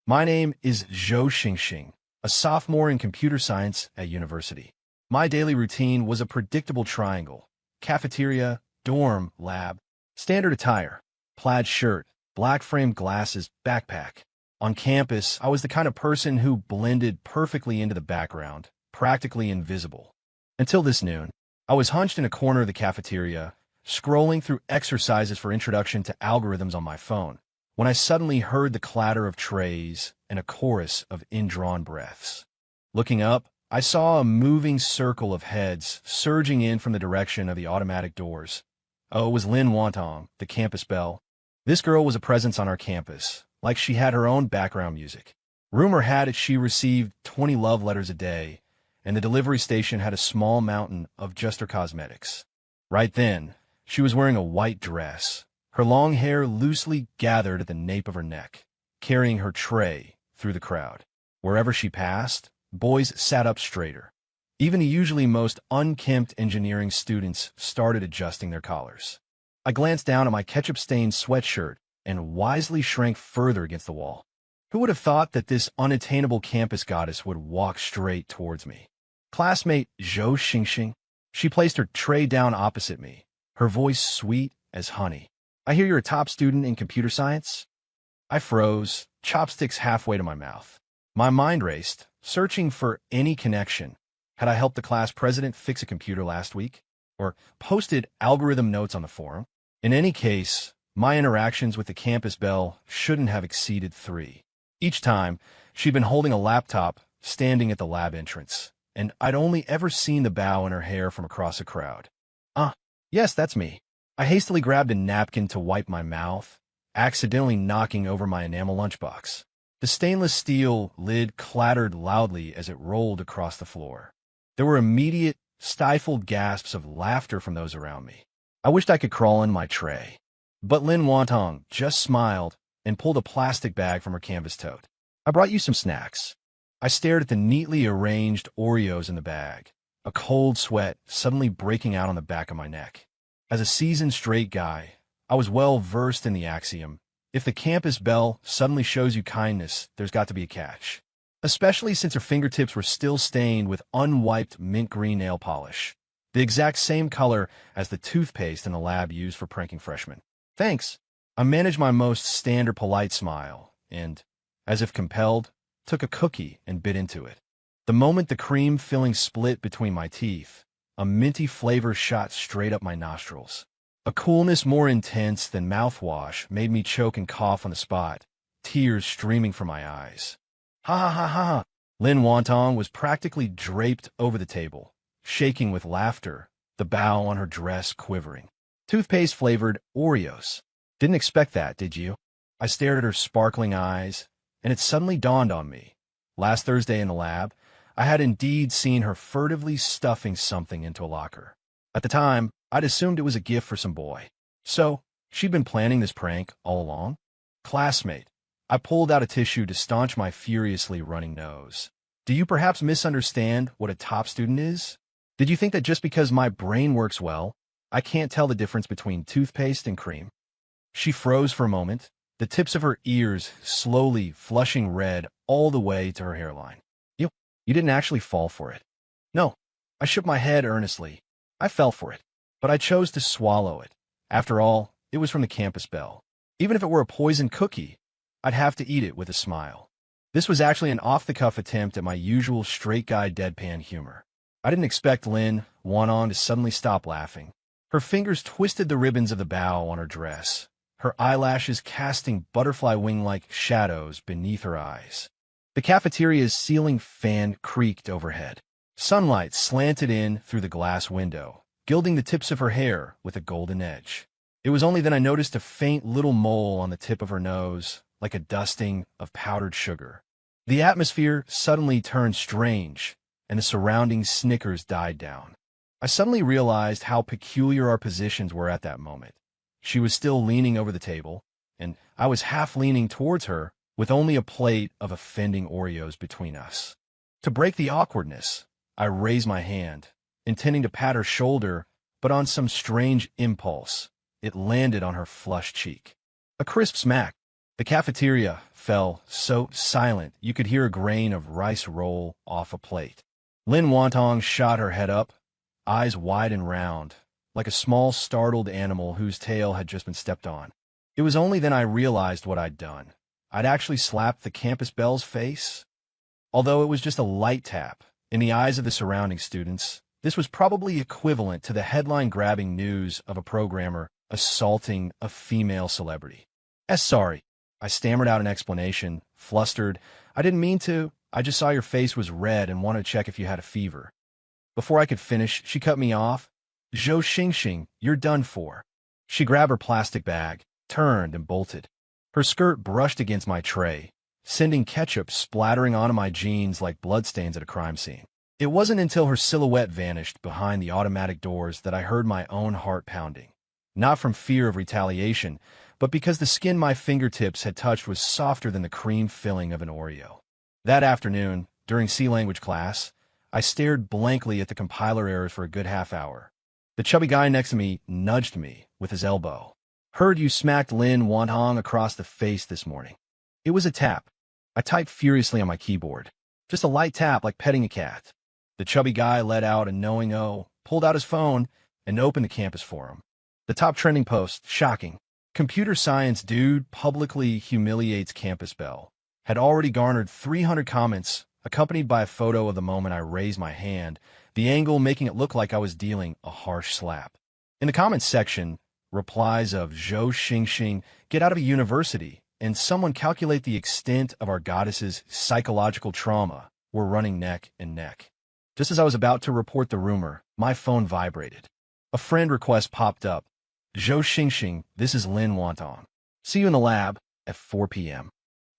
My name is Zhou Xingxing, a sophomore in computer science at university. My daily routine was a predictable triangle: cafeteria, dorm, lab, standard attire, plaid shirt, black framed glasses, backpack. On campus, I was the kind of person who blended perfectly into the background, practically invisible. Until this noon, I was hunched in a corner of the cafeteria, scrolling through exercises for introduction to algorithms on my phone, when I suddenly heard the clatter of trays and a chorus of indrawn breaths. Looking up, I saw a moving circle of heads surging in from the direction of the automatic doors. Oh, it was Lin Wantong, the campus belle. This girl was a presence on our campus, like she had her own background music. Rumor had it she received 20 love letters a day, and the delivery station had a small mountain of just her cosmetics. Right then, she was wearing a white dress, her long hair loosely gathered at the nape of her neck, carrying her tray through the crowd. Wherever she passed, boys sat up straighter. Even the usually most unkempt engineering students started adjusting their collars. I glanced down at my ketchup-stained sweatshirt and wisely shrank further against the wall. Who would have thought that this unattainable campus goddess would walk straight towards me? Classmate Zhou Xingxing. She placed her tray down opposite me, her voice sweet as honey. I hear you're a top student in computer science? I froze, chopsticks halfway to my mouth. My mind raced, searching for any connection. Had I helped the class president fix a computer last week? Or posted algorithm notes on the forum? In any case, my interactions with the campus belle shouldn't have exceeded 3. Each time, she'd been holding a laptop, standing at the lab entrance, and I'd only ever seen the bow in her hair from across a crowd. Yes, that's me. I hastily grabbed a napkin to wipe my mouth, accidentally knocking over my enamel lunchbox. The stainless steel lid clattered loudly as it rolled across the floor. There were immediate, stifled gasps of laughter from those around me. I wished I could crawl in my tray. But Lin Wantong just smiled and pulled a plastic bag from her canvas tote. I brought you some snacks. I stared at the neatly arranged Oreos in the bag, a cold sweat suddenly breaking out on the back of my neck. As a seasoned straight guy, I was well versed in the axiom, if the campus belle suddenly shows you kindness, there's got to be a catch. Especially since her fingertips were still stained with unwiped mint green nail polish, the exact same color as the toothpaste in the lab used for pranking freshmen. Thanks. I managed my most standard polite smile and, as if compelled, took a cookie and bit into it. The moment the cream filling split between my teeth, a minty flavor shot straight up my nostrils. A coolness more intense than mouthwash made me choke and cough on the spot, tears streaming from my eyes. Ha ha ha ha! Lin Wantong was practically draped over the table, shaking with laughter, the bow on her dress quivering. Toothpaste-flavored Oreos. Didn't expect that, did you? I stared at her sparkling eyes, and it suddenly dawned on me. Last Thursday in the lab, I had indeed seen her furtively stuffing something into a locker. At the time, I'd assumed it was a gift for some boy. So, she'd been planning this prank all along? Classmate. I pulled out a tissue to staunch my furiously running nose. Do you perhaps misunderstand what a top student is? Did you think that just because my brain works well, I can't tell the difference between toothpaste and cream? She froze for a moment, the tips of her ears slowly flushing red all the way to her hairline. You didn't actually fall for it. No. I shook my head earnestly. I fell for it, but I chose to swallow it. After all, it was from the campus belle. Even if it were a poisoned cookie, I'd have to eat it with a smile. This was actually an off-the-cuff attempt at my usual straight guy deadpan humor. I didn't expect Lin Wantong to suddenly stop laughing. Her fingers twisted the ribbons of the bow on her dress, her eyelashes casting butterfly wing-like shadows beneath her eyes. The cafeteria's ceiling fan creaked overhead. Sunlight slanted in through the glass window, gilding the tips of her hair with a golden edge. It was only then I noticed a faint little mole on the tip of her nose, like a dusting of powdered sugar. The atmosphere suddenly turned strange, and the surrounding snickers died down. I suddenly realized how peculiar our positions were at that moment. She was still leaning over the table, and I was half leaning towards her, with only a plate of offending Oreos between us. To break the awkwardness, I raised my hand, intending to pat her shoulder, but on some strange impulse, it landed on her flushed cheek. A crisp smack. The cafeteria fell so silent you could hear a grain of rice roll off a plate. Lin Wantong shot her head up, eyes wide and round, like a small startled animal whose tail had just been stepped on. It was only then I realized what I'd done. I'd actually slapped the campus belle's face. Although it was just a light tap, in the eyes of the surrounding students, this was probably equivalent to the headline-grabbing news of a programmer assaulting a female celebrity. Sorry. I stammered out an explanation, flustered. I didn't mean to. I just saw your face was red and wanted to check if you had a fever. Before I could finish, she cut me off. Zhou Xingxing, you're done for. She grabbed her plastic bag, turned, and bolted. Her skirt brushed against my tray, sending ketchup splattering onto my jeans like bloodstains at a crime scene. It wasn't until her silhouette vanished behind the automatic doors that I heard my own heart pounding. Not from fear of retaliation, but because the skin my fingertips had touched was softer than the cream filling of an Oreo. That afternoon, during C-language class, I stared blankly at the compiler errors for a good half hour. The chubby guy next to me nudged me with his elbow. Heard you smacked Lin Wantong across the face this morning. It was a tap. I typed furiously on my keyboard. Just a light tap like petting a cat. The chubby guy let out a knowing "oh," pulled out his phone, and opened the campus forum. The top trending post, shocking. Computer science dude publicly humiliates campus belle, had already garnered 300 comments, accompanied by a photo of the moment I raised my hand, the angle making it look like I was dealing a harsh slap. In the comments section, replies of Zhou Xingxing, get out of a university, and someone calculate the extent of our goddess's psychological trauma were running neck and neck. Just as I was about to report the rumor, my phone vibrated. A friend request popped up. Zhou Xingxing, this is Lin Wantong. See you in the lab at 4 p.m.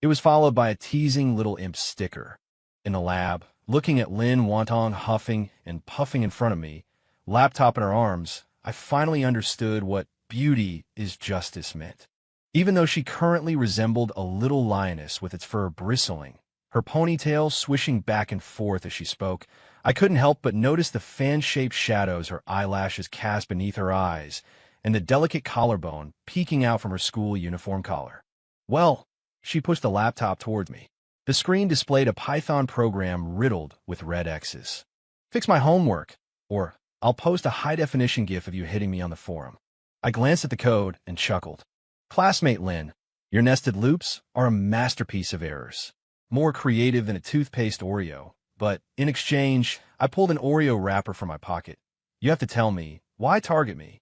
It was followed by a teasing little imp sticker. In the lab, looking at Lin Wantong huffing and puffing in front of me, laptop in her arms, I finally understood what beauty is justice meant. Even though she currently resembled a little lioness with its fur bristling, her ponytail swishing back and forth as she spoke, I couldn't help but notice the fan-shaped shadows her eyelashes cast beneath her eyes and the delicate collarbone peeking out from her school uniform collar. Well, she pushed the laptop towards me. The screen displayed a Python program riddled with red X's. Fix my homework, or I'll post a high-definition GIF of you hitting me on the forum. I glanced at the code and chuckled. Classmate Lin, your nested loops are a masterpiece of errors. More creative than a toothpaste Oreo, but in exchange, I pulled an Oreo wrapper from my pocket. You have to tell me, why target me?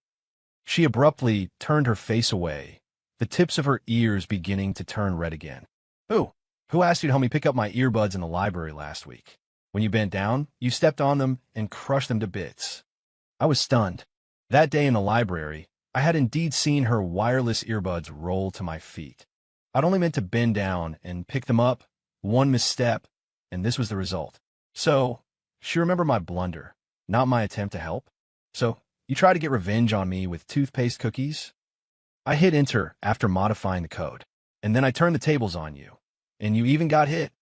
She abruptly turned her face away, the tips of her ears beginning to turn red again. Who asked you to help me pick up my earbuds in the library last week? When you bent down, you stepped on them and crushed them to bits. I was stunned. That day in the library, I had indeed seen her wireless earbuds roll to my feet. I'd only meant to bend down and pick them up, one misstep, and this was the result. So, she remembered my blunder, not my attempt to help. So, you tried to get revenge on me with toothpaste cookies? I hit enter after modifying the code, and then I turned the tables on you. And you even got hit.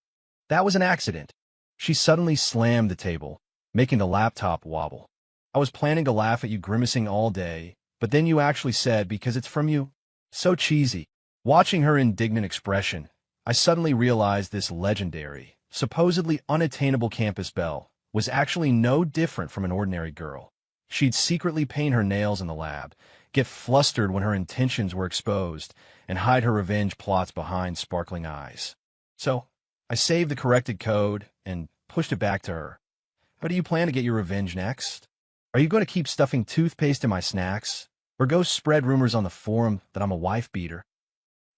That was an accident. She suddenly slammed the table, making the laptop wobble. I was planning to laugh at you grimacing all day, but then you actually said, because it's from you. So cheesy. Watching her indignant expression, I suddenly realized this legendary, supposedly unattainable campus belle was actually no different from an ordinary girl. She'd secretly paint her nails in the lab, get flustered when her intentions were exposed, and hide her revenge plots behind sparkling eyes. So, I saved the corrected code and pushed it back to her. How do you plan to get your revenge next? Are you going to keep stuffing toothpaste in my snacks, or go spread rumors on the forum that I'm a wife-beater?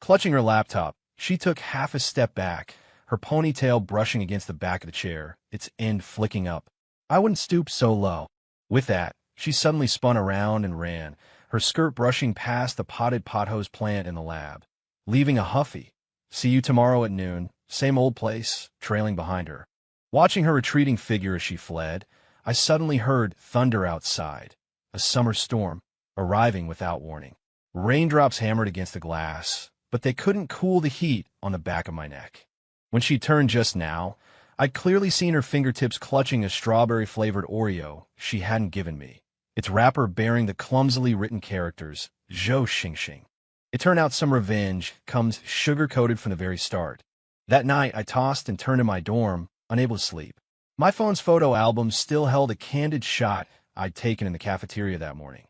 Clutching her laptop, she took half a step back, her ponytail brushing against the back of the chair, its end flicking up. I wouldn't stoop so low. With that, she suddenly spun around and ran, her skirt brushing past the potted pothose plant in the lab, leaving a huffy, "See you tomorrow at noon," same old place, trailing behind her. Watching her retreating figure as she fled, I suddenly heard thunder outside, a summer storm, arriving without warning. Raindrops hammered against the glass, but they couldn't cool the heat on the back of my neck. When she turned just now, I'd clearly seen her fingertips clutching a strawberry-flavored Oreo she hadn't given me, its wrapper bearing the clumsily written characters, Zhou Xingxing. It turned out some revenge comes sugar-coated from the very start. That night, I tossed and turned in my dorm, unable to sleep. My phone's photo album still held a candid shot I'd taken in the cafeteria that morning.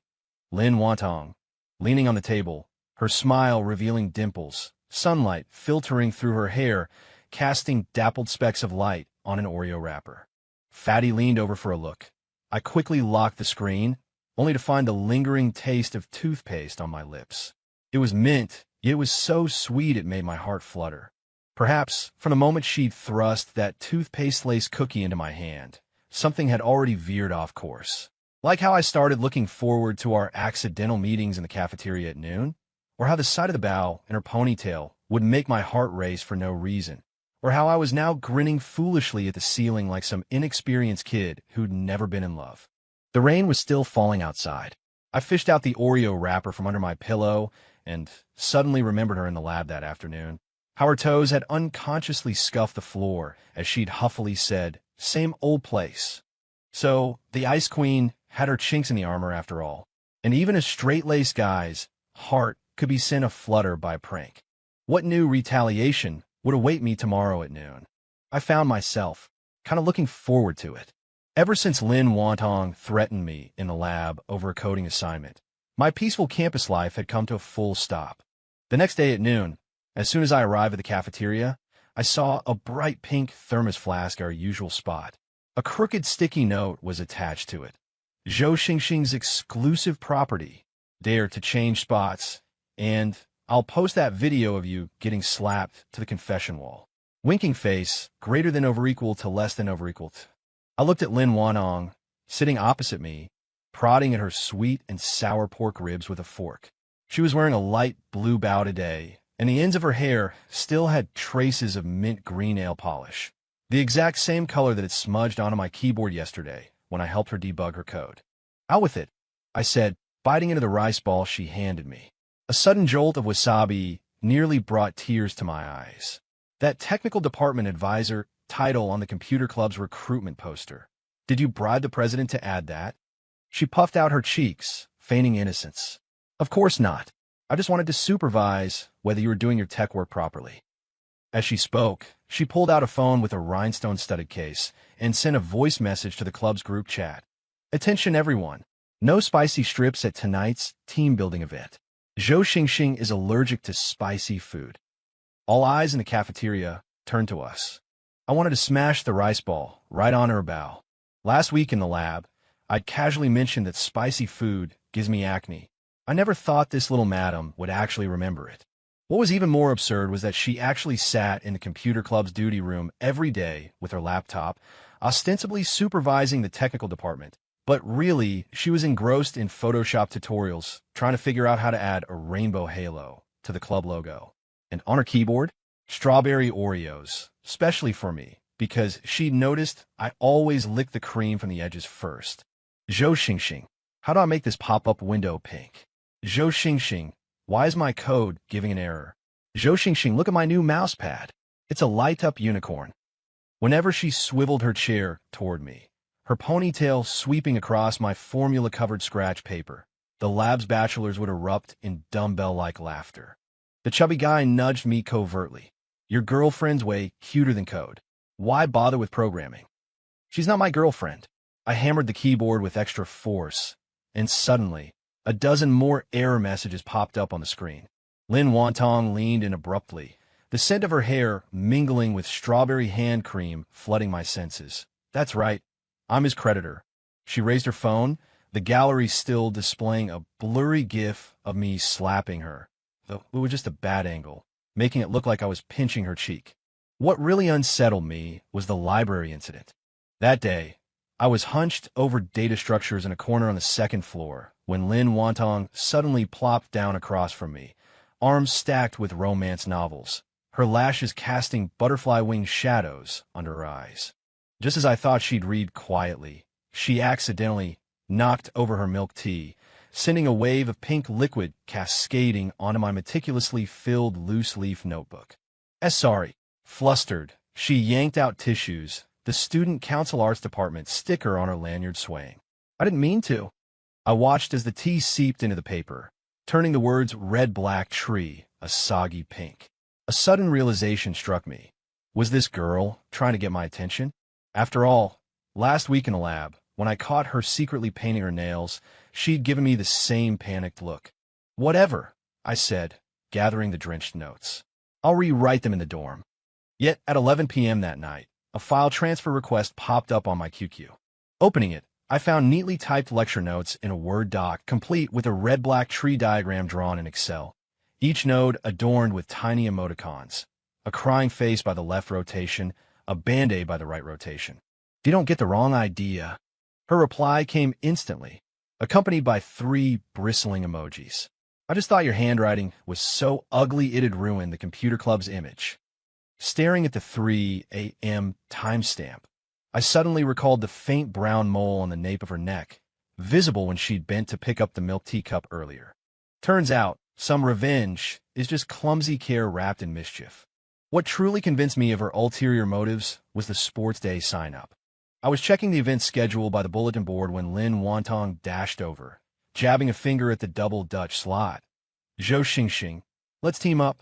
Lin Wantong, leaning on the table, her smile revealing dimples, sunlight filtering through her hair, casting dappled specks of light on an Oreo wrapper. Fatty leaned over for a look. I quickly locked the screen, only to find a lingering taste of toothpaste on my lips. It was mint, yet it was so sweet it made my heart flutter. Perhaps, from the moment she'd thrust that toothpaste-laced cookie into my hand, something had already veered off course. Like how I started looking forward to our accidental meetings in the cafeteria at noon, or how the sight of the bow in her ponytail would make my heart race for no reason, or how I was now grinning foolishly at the ceiling like some inexperienced kid who'd never been in love. The rain was still falling outside. I fished out the Oreo wrapper from under my pillow and suddenly remembered her in the lab that afternoon. How her toes had unconsciously scuffed the floor as she'd huffily said, "Same old place." So, the Ice Queen had her chinks in the armor after all. And even a straight-laced guy's heart could be sent aflutter by a prank. What new retaliation would await me tomorrow at noon? I found myself kind of looking forward to it. Ever since Lin Wantong threatened me in the lab over a coding assignment, my peaceful campus life had come to a full stop. The next day at noon, as soon as I arrived at the cafeteria, I saw a bright pink thermos flask at our usual spot. A crooked sticky note was attached to it. Zhou Xingxing's exclusive property. Dare to change spots, and I'll post that video of you getting slapped to the confession wall. Winking face, greater than over equal to less than over equal to. I looked at Lin Wanong, sitting opposite me, prodding at her sweet and sour pork ribs with a fork. She was wearing a light blue bow today, and the ends of her hair still had traces of mint green nail polish, the exact same color that had smudged onto my keyboard yesterday when I helped her debug her code. "Out with it," I said, biting into the rice ball she handed me. A sudden jolt of wasabi nearly brought tears to my eyes. That technical department advisor title on the computer club's recruitment poster. Did you bribe the president to add that? She puffed out her cheeks, feigning innocence. Of course not. I just wanted to supervise whether you were doing your tech work properly. As she spoke, she pulled out a phone with a rhinestone-studded case and sent a voice message to the club's group chat. "Attention everyone. No spicy strips at tonight's team-building event. Zhou Xingxing is allergic to spicy food." All eyes in the cafeteria turned to us. I wanted to smash the rice ball right on her bow. Last week in the lab, I'd casually mentioned that spicy food gives me acne. I never thought this little madam would actually remember it. What was even more absurd was that she actually sat in the computer club's duty room every day with her laptop, ostensibly supervising the technical department. But really, she was engrossed in Photoshop tutorials, trying to figure out how to add a rainbow halo to the club logo. And on her keyboard, strawberry Oreos, especially for me, because she'd noticed I always lick the cream from the edges first. "Zhou Xingxing, how do I make this pop-up window pink? Zhou Xingxing, why is my code giving an error? Zhou Xingxing, look at my new mouse pad. It's a light-up unicorn." Whenever she swiveled her chair toward me, her ponytail sweeping across my formula-covered scratch paper, the lab's bachelors would erupt in dumbbell-like laughter. The chubby guy nudged me covertly. "Your girlfriend's way cuter than code. Why bother with programming?" "She's not my girlfriend." I hammered the keyboard with extra force, and suddenly, a dozen more error messages popped up on the screen. Lin Wantong leaned in abruptly, the scent of her hair mingling with strawberry hand cream flooding my senses. "That's right. I'm his creditor." She raised her phone, the gallery still displaying a blurry gif of me slapping her, though it was just a bad angle, making it look like I was pinching her cheek. What really unsettled me was the library incident. That day, I was hunched over data structures in a corner on the second floor when Lin Wantong suddenly plopped down across from me, arms stacked with romance novels, her lashes casting butterfly-wing shadows under her eyes. Just as I thought she'd read quietly, she accidentally knocked over her milk tea, sending a wave of pink liquid cascading onto my meticulously filled loose-leaf notebook. Sorry. Flustered, she yanked out tissues, the Student Council Arts Department sticker on her lanyard swaying. "I didn't mean to." I watched as the tea seeped into the paper, turning the words red-black tree a soggy pink. A sudden realization struck me. Was this girl trying to get my attention? After all, last week in the lab, when I caught her secretly painting her nails, she'd given me the same panicked look. Whatever, I said, gathering the drenched notes. I'll rewrite them in the dorm. Yet at 11 p.m. that night, a file transfer request popped up on my QQ. Opening it, I found neatly typed lecture notes in a Word doc, complete with a red-black tree diagram drawn in Excel, each node adorned with tiny emoticons, a crying face by the left rotation, a Band-Aid by the right rotation. You don't get the wrong idea. Her reply came instantly, accompanied by 3 bristling emojis. I just thought your handwriting was so ugly it'd ruin the computer club's image. Staring at the 3 a.m. timestamp, I suddenly recalled the faint brown mole on the nape of her neck, visible when she'd bent to pick up the milk teacup earlier. Turns out, some revenge is just clumsy care wrapped in mischief. What truly convinced me of her ulterior motives was the sports day sign-up. I was checking the event schedule by the bulletin board when Lin Wantong dashed over, jabbing a finger at the double Dutch slot. Zhou Xingxing, let's team up.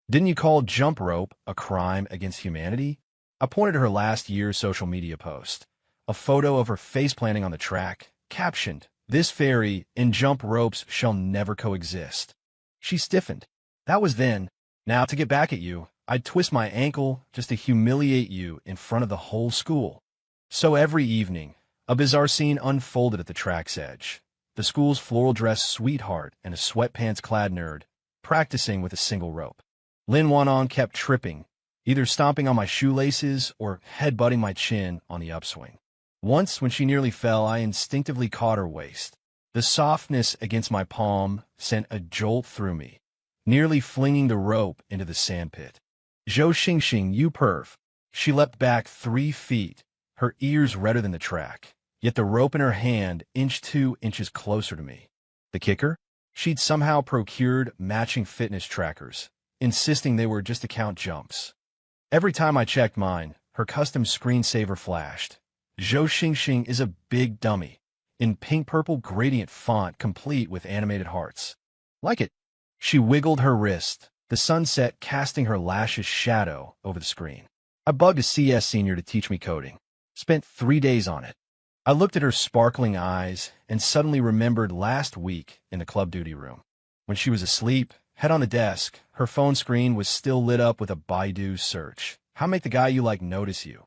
Didn't you call jump rope a crime against humanity? I pointed to her last year's social media post, a photo of her face-planting on the track, captioned, "This fairy and jump ropes shall never coexist." She stiffened. That was then. Now, to get back at you, I'd twist my ankle just to humiliate you in front of the whole school. So every evening, a bizarre scene unfolded at the track's edge. The school's floral-dressed sweetheart and a sweatpants-clad nerd, practicing with a single rope. Lin Wanong kept tripping, either stomping on my shoelaces or headbutting my chin on the upswing. Once, when she nearly fell, I instinctively caught her waist. The softness against my palm sent a jolt through me, nearly flinging the rope into the sandpit. "Zhou Xingxing, you perv." She leapt back 3 feet, her ears redder than the track, yet the rope in her hand inched 2 inches closer to me. The kicker? She'd somehow procured matching fitness trackers, insisting they were just to count jumps. Every time I checked mine, her custom screensaver flashed. "Zhou Xingxing is a big dummy," in pink-purple gradient font complete with animated hearts. Like it. She wiggled her wrist, the sunset casting her lashes shadow over the screen. I bugged a CS senior to teach me coding. Spent 3 days on it. I looked at her sparkling eyes and suddenly remembered last week in the club duty room. When she was asleep, head on the desk, her phone screen was still lit up with a Baidu search. How make the guy you like notice you?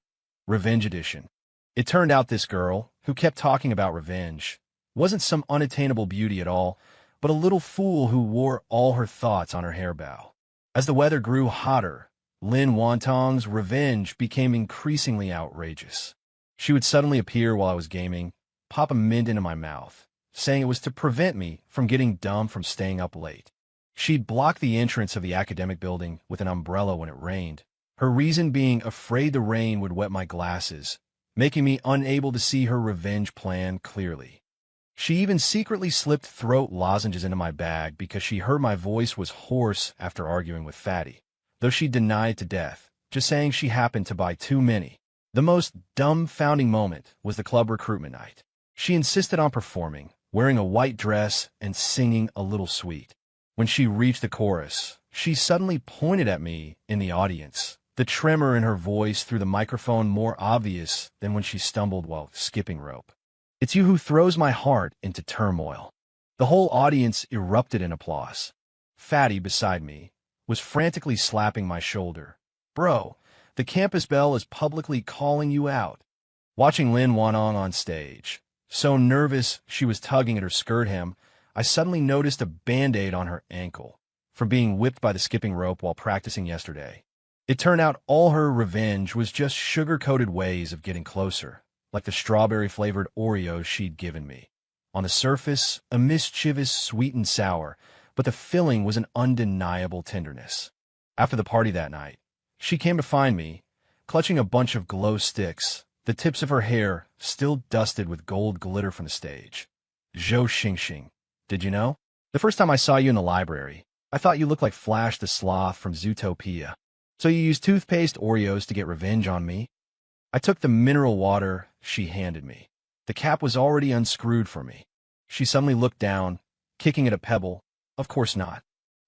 Revenge edition. It turned out this girl, who kept talking about revenge, wasn't some unattainable beauty at all, but a little fool who wore all her thoughts on her hairbow. As the weather grew hotter, Lin Wantong's revenge became increasingly outrageous. She would suddenly appear while I was gaming, pop a mint into my mouth, saying it was to prevent me from getting dumb from staying up late. She'd block the entrance of the academic building with an umbrella when it rained, her reason being afraid the rain would wet my glasses, making me unable to see her revenge plan clearly. She even secretly slipped throat lozenges into my bag because she heard my voice was hoarse after arguing with Fatty, though she denied to death, just saying she happened to buy too many. The most dumbfounding moment was the club recruitment night. She insisted on performing, wearing a white dress and singing A Little Sweet. When she reached the chorus, she suddenly pointed at me in the audience, the tremor in her voice through the microphone more obvious than when she stumbled while skipping rope. "It's you who throws my heart into turmoil." The whole audience erupted in applause. Fatty, beside me, was frantically slapping my shoulder. "Bro, the campus bell is publicly calling you out." Watching Lin Wanong on stage, so nervous she was tugging at her skirt hem, I suddenly noticed a Band-Aid on her ankle from being whipped by the skipping rope while practicing yesterday. It turned out all her revenge was just sugar-coated ways of getting closer, like the strawberry-flavored Oreos she'd given me. On the surface, a mischievous sweet and sour, but the filling was an undeniable tenderness. After the party that night, she came to find me, clutching a bunch of glow sticks, the tips of her hair still dusted with gold glitter from the stage. "Zhou Xingxing, did you know? The first time I saw you in the library, I thought you looked like Flash the Sloth from Zootopia. So you used toothpaste Oreos to get revenge on me?" I took the mineral water she handed me. The cap was already unscrewed for me. She suddenly looked down, kicking at a pebble. Of course not.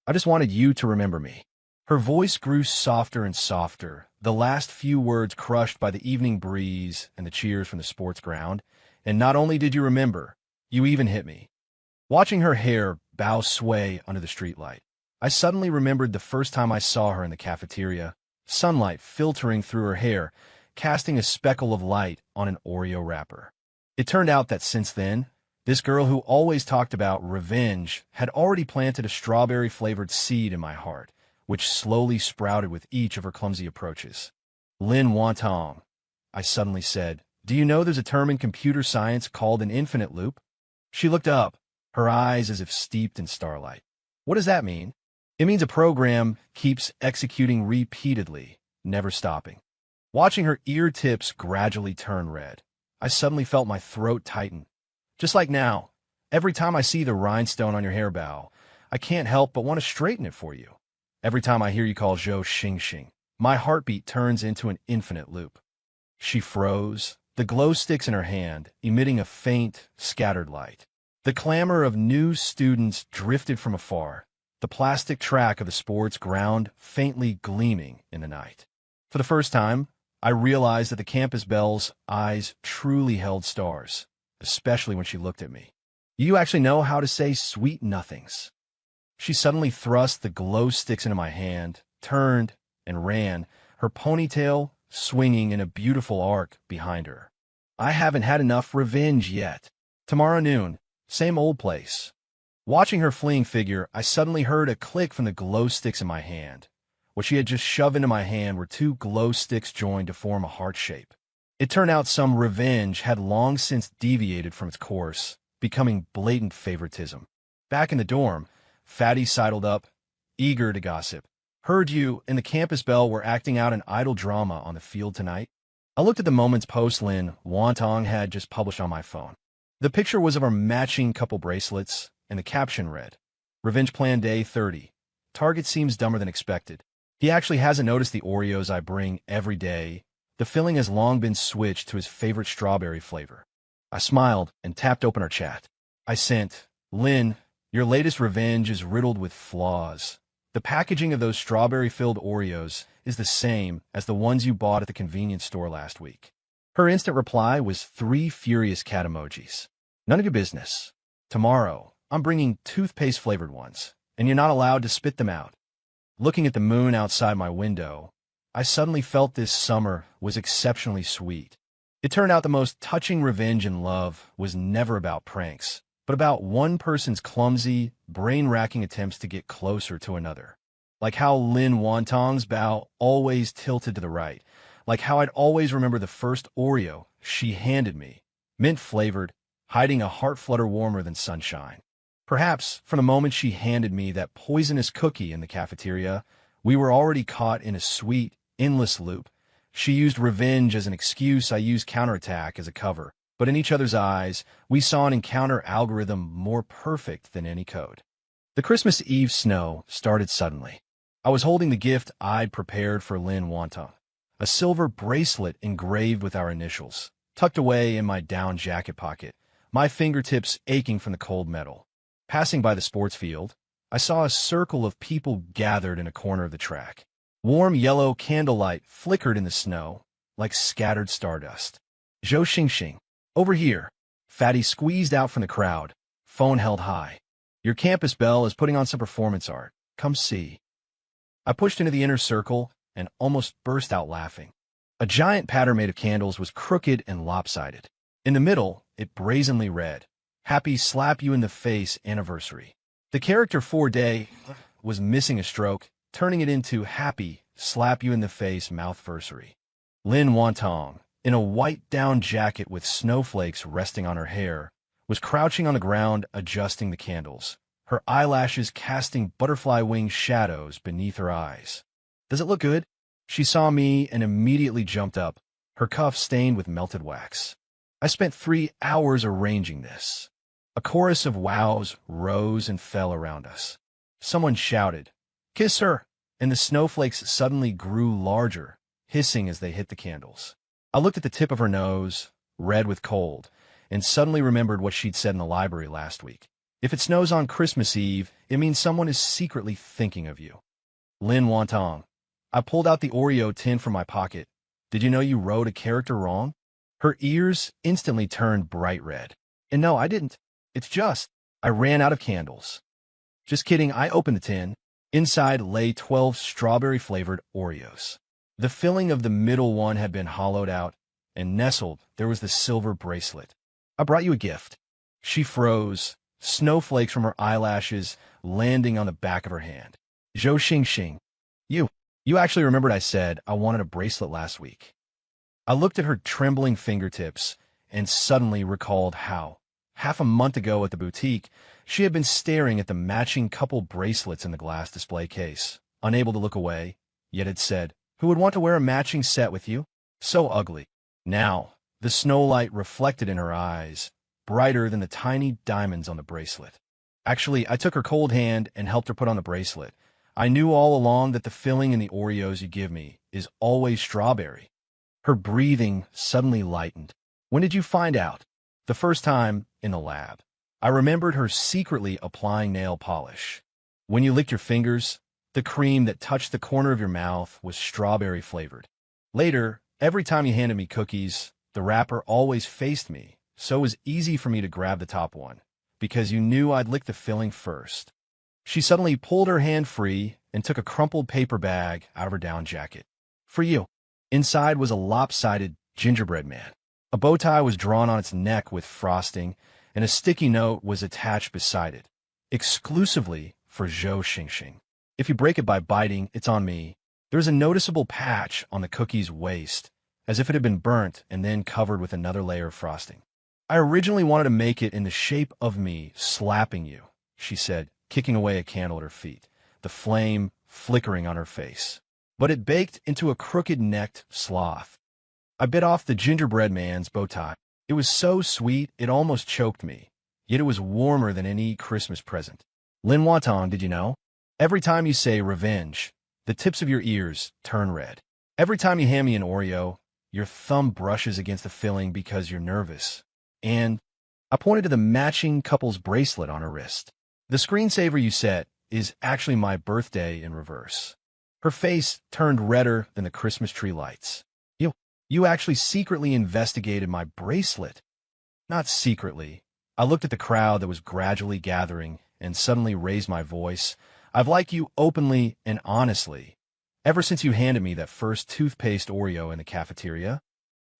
I just wanted you to remember me. Her voice grew softer and softer, the last few words crushed by the evening breeze and the cheers from the sports ground. And not only did you remember, you even hit me. Watching her hair bow sway under the streetlight, I suddenly remembered the first time I saw her in the cafeteria, sunlight filtering through her hair, casting a speckle of light on an Oreo wrapper. It turned out that since then, this girl who always talked about revenge had already planted a strawberry-flavored seed in my heart, which slowly sprouted with each of her clumsy approaches. Lin Wantong, I suddenly said, do you know there's a term in computer science called an infinite loop? She looked up, her eyes as if steeped in starlight. What does that mean? It means a program keeps executing repeatedly, never stopping. Watching her ear tips gradually turn red, I suddenly felt my throat tighten. Just like now, every time I see the rhinestone on your hair bow, I can't help but want to straighten it for you. Every time I hear you call Zhou Xingxing, my heartbeat turns into an infinite loop. She froze, the glow sticks in her hand, emitting a faint, scattered light. The clamor of new students drifted from afar, the plastic track of the sports ground faintly gleaming in the night. For the first time, I realized that the campus belle's eyes truly held stars, especially when she looked at me. You actually know how to say sweet nothings. She suddenly thrust the glow sticks into my hand, turned, and ran, her ponytail swinging in a beautiful arc behind her. I haven't had enough revenge yet. Tomorrow noon, same old place. Watching her fleeing figure, I suddenly heard a click from the glow sticks in my hand. What she had just shoved into my hand were two glow sticks joined to form a heart shape. It turned out some revenge had long since deviated from its course, becoming blatant favoritism. Back in the dorm, Fatty sidled up, eager to gossip. Heard you and the campus belle were acting out an idol drama on the field tonight? I looked at the Moments post Lin Wantong had just published on my phone. The picture was of our matching couple bracelets, and the caption read, Revenge Plan Day 30. Target seems dumber than expected. He actually hasn't noticed the Oreos I bring every day. The filling has long been switched to his favorite strawberry flavor. I smiled and tapped open our chat. I sent, Lin, your latest revenge is riddled with flaws. The packaging of those strawberry-filled Oreos is the same as the ones you bought at the convenience store last week. Her instant reply was 3 furious cat emojis. None of your business. Tomorrow, I'm bringing toothpaste-flavored ones, and you're not allowed to spit them out. Looking at the moon outside my window, I suddenly felt this summer was exceptionally sweet. It turned out the most touching revenge in love was never about pranks, but about one person's clumsy, brain-racking attempts to get closer to another. Like how Lin Wantong's bow always tilted to the right, like how I'd always remember the first Oreo she handed me, mint-flavored, hiding a heart flutter warmer than sunshine. Perhaps, from the moment she handed me that poisonous cookie in the cafeteria, we were already caught in a sweet, endless loop. She used revenge as an excuse, I used counterattack as a cover. But in each other's eyes, we saw an encounter algorithm more perfect than any code. The Christmas Eve snow started suddenly. I was holding the gift I'd prepared for Lin Wantong, a silver bracelet engraved with our initials, tucked away in my down jacket pocket, my fingertips aching from the cold metal. Passing by the sports field, I saw a circle of people gathered in a corner of the track. Warm yellow candlelight flickered in the snow like scattered stardust. Zhou Xingxing. Over here. Fatty squeezed out from the crowd, phone held high. Your campus belle is putting on some performance art. Come see. I pushed into the inner circle and almost burst out laughing. A giant pattern made of candles was crooked and lopsided. In the middle, it brazenly read, Happy Slap You in the Face Anniversary. The character 4-day was missing a stroke, turning it into Happy Slap You in the Face Mouthversary. Lin Wantong, in a white down jacket with snowflakes resting on her hair, was crouching on the ground adjusting the candles, her eyelashes casting butterfly-wing shadows beneath her eyes. Does it look good? She saw me and immediately jumped up, her cuff stained with melted wax. I spent 3 hours arranging this. A chorus of wows rose and fell around us. Someone shouted, Kiss her! And the snowflakes suddenly grew larger, hissing as they hit the candles. I looked at the tip of her nose, red with cold, and suddenly remembered what she'd said in the library last week. If it snows on Christmas Eve, it means someone is secretly thinking of you. Lin Wantong. I pulled out the Oreo tin from my pocket. Did you know you wrote a character wrong? Her ears instantly turned bright red. And no, I didn't. It's just, I ran out of candles. Just kidding, I opened the tin. Inside lay 12 strawberry-flavored Oreos. The filling of the middle one had been hollowed out, and nestled there was the silver bracelet. I brought you a gift. She froze, snowflakes from her eyelashes landing on the back of her hand. Zhou Xingxing. You actually remembered I said I wanted a bracelet last week. I looked at her trembling fingertips and suddenly recalled how, half a month ago at the boutique, she had been staring at the matching couple bracelets in the glass display case, unable to look away, yet had said, "Who would want to wear a matching set with you? So ugly." Now, the snow light reflected in her eyes, brighter than the tiny diamonds on the bracelet. Actually, I took her cold hand and helped her put on the bracelet. I knew all along that the filling in the Oreos you give me is always strawberry. Her breathing suddenly lightened. When did you find out? The first time, in the lab. I remembered her secretly applying nail polish. When you licked your fingers, the cream that touched the corner of your mouth was strawberry flavored. Later, every time you handed me cookies, the wrapper always faced me, so it was easy for me to grab the top one, because you knew I'd lick the filling first. She suddenly pulled her hand free and took a crumpled paper bag out of her down jacket. For you. Inside was a lopsided gingerbread man. A bow tie was drawn on its neck with frosting, and a sticky note was attached beside it. Exclusively for Zhou Xingxing. If you break it by biting, it's on me. There is a noticeable patch on the cookie's waist, as if it had been burnt and then covered with another layer of frosting. I originally wanted to make it in the shape of me slapping you, she said, kicking away a candle at her feet, the flame flickering on her face. But it baked into a crooked-necked sloth. I bit off the gingerbread man's bow tie. It was so sweet it almost choked me, yet it was warmer than any Christmas present. Lin Wantong, did you know? Every time you say revenge, the tips of your ears turn red. Every time you hand me an Oreo, your thumb brushes against the filling because you're nervous. And I pointed to the matching couple's bracelet on her wrist. The screensaver you set is actually my birthday in reverse. Her face turned redder than the Christmas tree lights. You actually secretly investigated my bracelet. Not secretly. I looked at the crowd that was gradually gathering and suddenly raised my voice. I've liked you openly and honestly, ever since you handed me that first toothpaste Oreo in the cafeteria.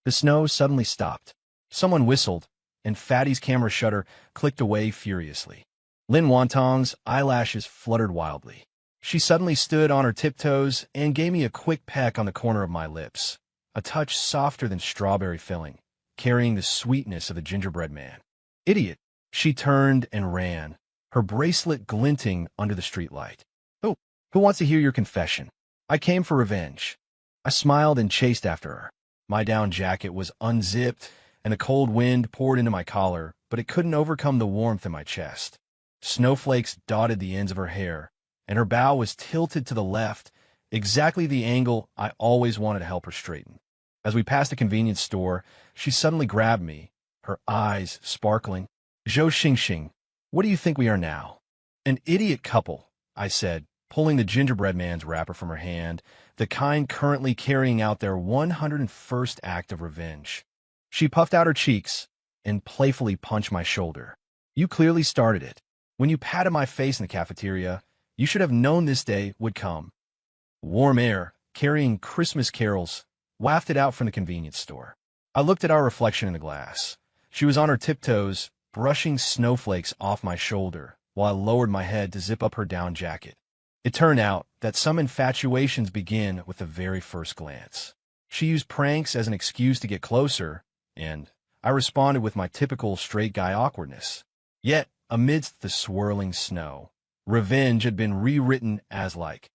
The snow suddenly stopped. Someone whistled, and Fatty's camera shutter clicked away furiously. Lin Wantong's eyelashes fluttered wildly. She suddenly stood on her tiptoes and gave me a quick peck on the corner of my lips, a touch softer than strawberry filling, carrying the sweetness of the gingerbread man. Idiot! She turned and ran, her bracelet glinting under the streetlight. Oh, who wants to hear your confession? I came for revenge. I smiled and chased after her. My down jacket was unzipped, and the cold wind poured into my collar, but it couldn't overcome the warmth in my chest. Snowflakes dotted the ends of her hair, and her bow was tilted to the left, exactly the angle I always wanted to help her straighten. As we passed a convenience store, she suddenly grabbed me, her eyes sparkling. Zhou Xingxing, what do you think we are now? An idiot couple, I said, pulling the gingerbread man's wrapper from her hand, the kind currently carrying out their 101st act of revenge. She puffed out her cheeks and playfully punched my shoulder. You clearly started it. When you patted my face in the cafeteria, you should have known this day would come. Warm air, carrying Christmas carols, wafted out from the convenience store. I looked at our reflection in the glass. She was on her tiptoes, brushing snowflakes off my shoulder, while I lowered my head to zip up her down jacket. It turned out that some infatuations begin with the very first glance. She used pranks as an excuse to get closer, and I responded with my typical straight guy awkwardness. Yet, amidst the swirling snow, revenge had been rewritten as like.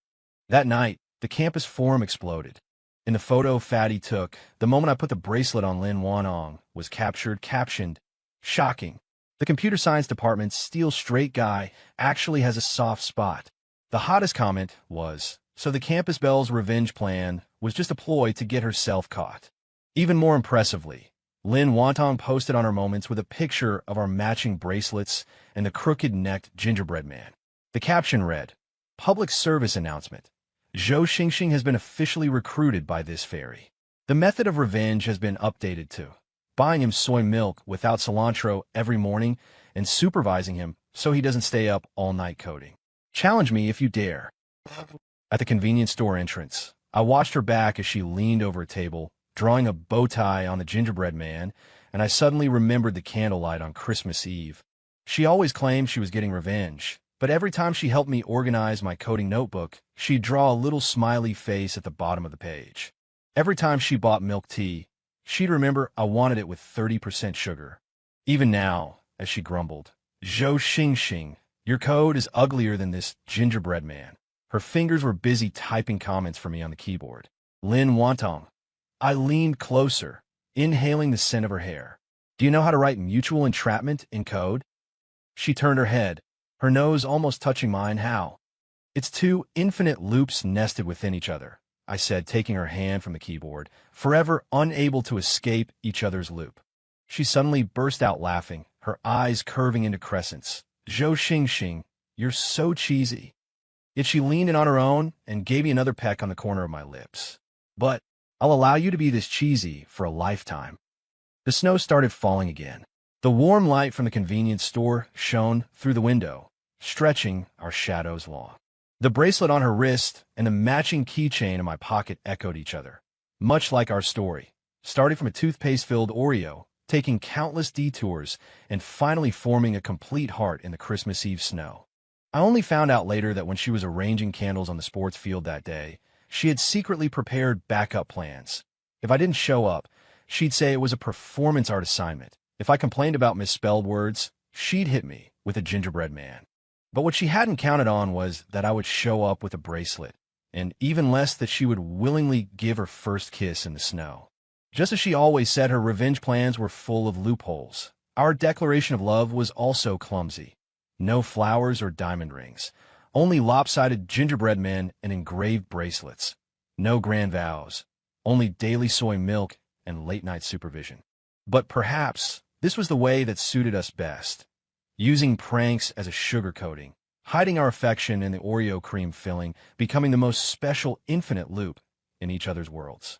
That night, the campus forum exploded. In the photo Fatty took, the moment I put the bracelet on Lin Wantong was captioned, "Shocking. The computer science department's steel straight guy actually has a soft spot." The hottest comment was, so the campus belle's revenge plan was just a ploy to get herself caught. Even more impressively, Lynn Wantong posted on her moments with a picture of our matching bracelets and the crooked-necked gingerbread man. The caption read, "Public service announcement. Zhou Xingxing has been officially recruited by this fairy. The method of revenge has been updated to buying him soy milk without cilantro every morning and supervising him so he doesn't stay up all night coding. Challenge me if you dare." At the convenience store entrance, I watched her back as she leaned over a table, drawing a bow tie on the gingerbread man, and I suddenly remembered the candlelight on Christmas Eve. She always claimed she was getting revenge, but every time she helped me organize my coding notebook, she'd draw a little smiley face at the bottom of the page. Every time she bought milk tea, she'd remember I wanted it with 30% sugar. Even now, as she grumbled, "Zhou Xingxing, your code is uglier than this gingerbread man." Her fingers were busy typing comments for me on the keyboard. Lynn Wantong. I leaned closer, inhaling the scent of her hair. "Do you know how to write mutual entrapment in code?" She turned her head, her nose almost touching mine. "How?" "It's two infinite loops nested within each other," I said, taking her hand from the keyboard, forever unable to escape each other's loop. She suddenly burst out laughing, her eyes curving into crescents. "Zhou Xingxing, you're so cheesy." Yet she leaned in on her own and gave me another peck on the corner of my lips. "But I'll allow you to be this cheesy for a lifetime." The snow started falling again. The warm light from the convenience store shone through the window, stretching our shadows long. The bracelet on her wrist and the matching keychain in my pocket echoed each other, much like our story, starting from a toothpaste-filled Oreo, taking countless detours, and finally forming a complete heart in the Christmas Eve snow. I only found out later that when she was arranging candles on the sports field that day, she had secretly prepared backup plans. If I didn't show up, she'd say it was a performance art assignment. If I complained about misspelled words, she'd hit me with a gingerbread man. But what she hadn't counted on was that I would show up with a bracelet, and even less that she would willingly give her first kiss in the snow. Just as she always said, her revenge plans were full of loopholes. Our declaration of love was also clumsy. No flowers or diamond rings. Only lopsided gingerbread men and engraved bracelets. No grand vows. Only daily soy milk and late-night supervision. But perhaps this was the way that suited us best. Using pranks as a sugar coating, hiding our affection in the Oreo cream filling, becoming the most special infinite loop in each other's worlds.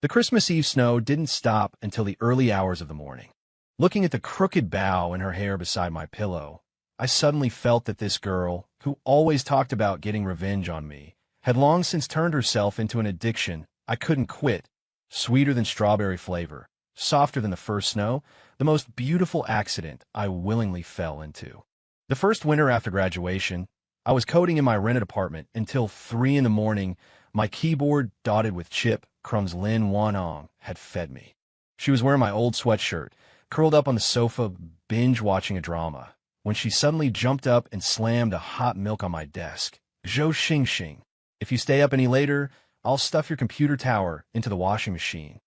The Christmas Eve snow didn't stop until the early hours of the morning. Looking at the crooked bow in her hair beside my pillow, I suddenly felt that this girl, who always talked about getting revenge on me, had long since turned herself into an addiction I couldn't quit. Sweeter than strawberry flavor, softer than the first snow, the most beautiful accident I willingly fell into. The first winter after graduation, I was coding in my rented apartment until 3 in the morning, my keyboard dotted with chip crumbs. Lin Wanong had fed me. She was wearing my old sweatshirt, curled up on the sofa, binge-watching a drama, when she suddenly jumped up and slammed a hot milk on my desk. "Zhou Xingxing, if you stay up any later, I'll stuff your computer tower into the washing machine."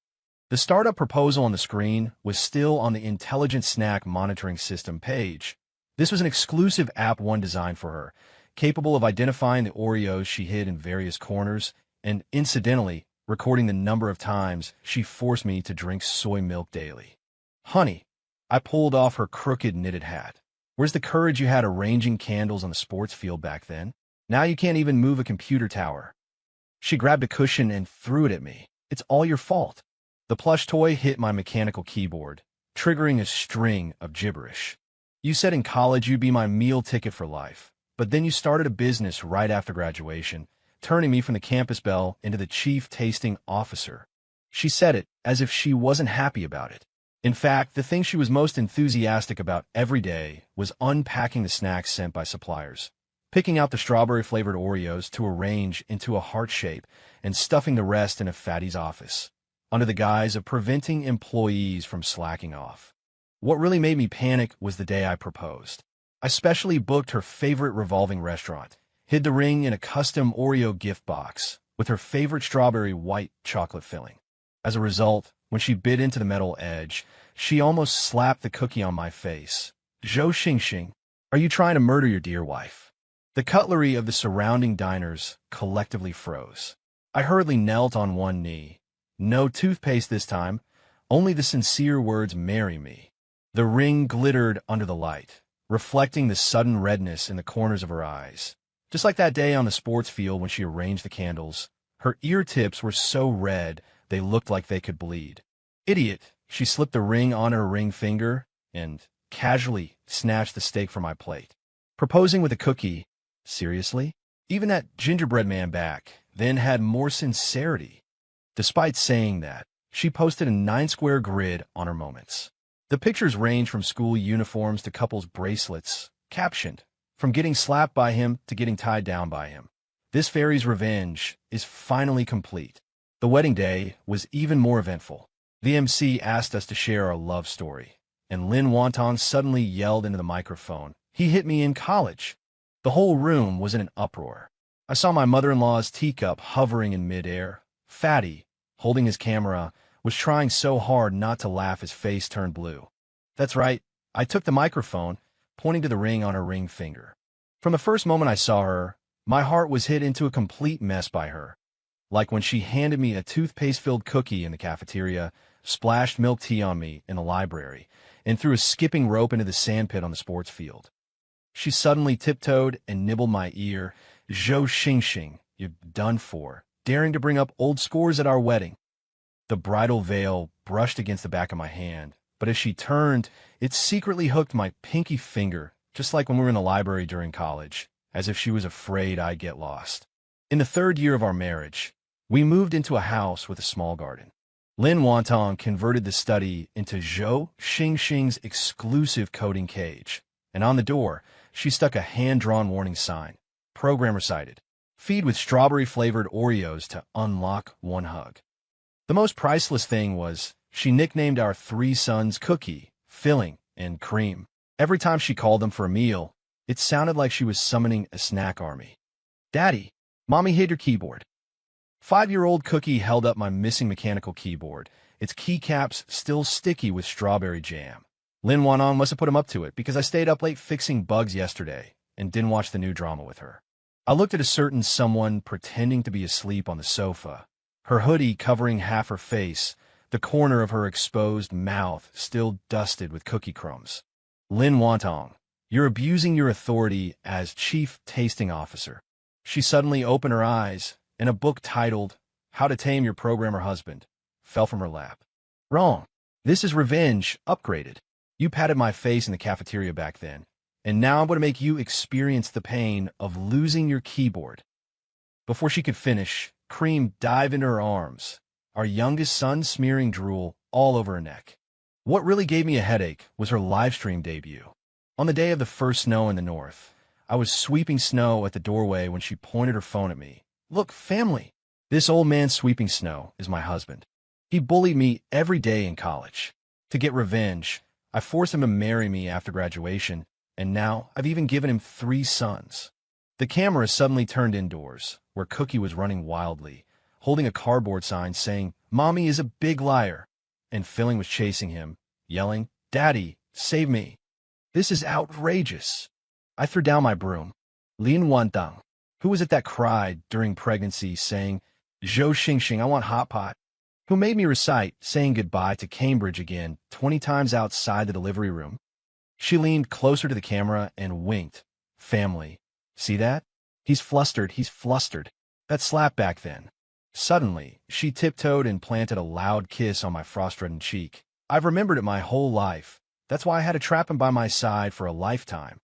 The startup proposal on the screen was still on the Intelligent Snack Monitoring System page. This was an exclusive app one designed for her, capable of identifying the Oreos she hid in various corners, and incidentally, recording the number of times she forced me to drink soy milk daily. "Honey," I pulled off her crooked knitted hat. "Where's the courage you had arranging candles on the sports field back then? Now you can't even move a computer tower." She grabbed a cushion and threw it at me. "It's all your fault." The plush toy hit my mechanical keyboard, triggering a string of gibberish. "You said in college you'd be my meal ticket for life, but then you started a business right after graduation, turning me from the campus belle into the chief tasting officer." She said it as if she wasn't happy about it. In fact, the thing she was most enthusiastic about every day was unpacking the snacks sent by suppliers, picking out the strawberry-flavored Oreos to arrange into a heart shape, and stuffing the rest in a fatty's office, under the guise of preventing employees from slacking off. What really made me panic was the day I proposed. I specially booked her favorite revolving restaurant, hid the ring in a custom Oreo gift box with her favorite strawberry white chocolate filling. As a result, when she bit into the metal edge, she almost slapped the cookie on my face. "Zhou Xingxing, are you trying to murder your dear wife?" The cutlery of the surrounding diners collectively froze. I hurriedly knelt on one knee. No toothpaste this time, Only the sincere words, "Marry me." The ring glittered under the light, reflecting the sudden redness in the corners of her eyes. Just like that day on the sports field when she arranged the candles, her ear tips were so red they looked like they could bleed. Idiot, she slipped the ring on her ring finger and casually snatched the steak from my plate. Proposing with a cookie? Seriously? Even that gingerbread man back then had more sincerity. Despite saying that, she posted a 9-square grid on her moments. The pictures range from school uniforms to couples' bracelets, captioned, "From getting slapped by him to getting tied down by him. This fairy's revenge is finally complete." The wedding day was even more eventful. The MC asked us to share our love story, and Lin Wonton suddenly yelled into the microphone, "He hit me in college." The whole room was in an uproar. I saw my mother-in-law's teacup hovering in midair. Fatty, holding his camera, was trying so hard not to laugh his face turned blue. That's right, I took the microphone, pointing to the ring on her ring finger. From the first moment I saw her, my heart was hit into a complete mess by her. Like when she handed me a toothpaste-filled cookie in the cafeteria, splashed milk tea on me in the library, and threw a skipping rope into the sandpit on the sports field. She suddenly tiptoed and nibbled my ear. "Zhou Xingxing, you're done for, daring to bring up old scores at our wedding." The bridal veil brushed against the back of my hand, but as she turned, it secretly hooked my pinky finger, just like when we were in the library during college, as if she was afraid I'd get lost. In the 3rd year of our marriage, we moved into a house with a small garden. Lin Wonton converted the study into Zhou Xingxing's exclusive coding cage, and on the door, she stuck a hand-drawn warning sign. Program recited. Feed with strawberry-flavored Oreos to unlock one hug. The most priceless thing was she nicknamed our 3 sons Cookie, Filling, and Cream. Every time she called them for a meal, it sounded like she was summoning a snack army. "Daddy, Mommy hid your keyboard." 5-year-old Cookie held up my missing mechanical keyboard, its keycaps still sticky with strawberry jam. Lin Wanong must have put him up to it because I stayed up late fixing bugs yesterday and didn't watch the new drama with her. I looked at a certain someone pretending to be asleep on the sofa, her hoodie covering half her face, the corner of her exposed mouth still dusted with cookie crumbs. "Lin Wantong, you're abusing your authority as Chief Tasting Officer." She suddenly opened her eyes, and a book titled "How to Tame Your Programmer Husband" fell from her lap. "Wrong. This is Revenge, upgraded. You patted my face in the cafeteria back then, and now I'm going to make you experience the pain of losing your keyboard." Before she could finish, Cream dived into her arms, our youngest son smearing drool all over her neck. What really gave me a headache was her livestream debut. On the day of the first snow in the north, I was sweeping snow at the doorway when she pointed her phone at me. "Look, family. This old man sweeping snow is my husband. He bullied me every day in college. To get revenge, I forced him to marry me after graduation, and now I've even given him 3 sons." The camera suddenly turned indoors, where Cookie was running wildly, holding a cardboard sign saying, "Mommy is a big liar," and Filling was chasing him, yelling, "Daddy, save me. This is outrageous." I threw down my broom. Lin Wantang, who was it that cried during pregnancy saying, "Zhou Xingxing, I want hot pot," who made me recite saying goodbye to Cambridge again 20 times outside the delivery room. She leaned closer to the camera and winked. "Family. See that? He's flustered, he's flustered." That slap back then. Suddenly, she tiptoed and planted a loud kiss on my frost-reddened cheek. I've remembered it my whole life. That's why I had to trap him by my side for a lifetime.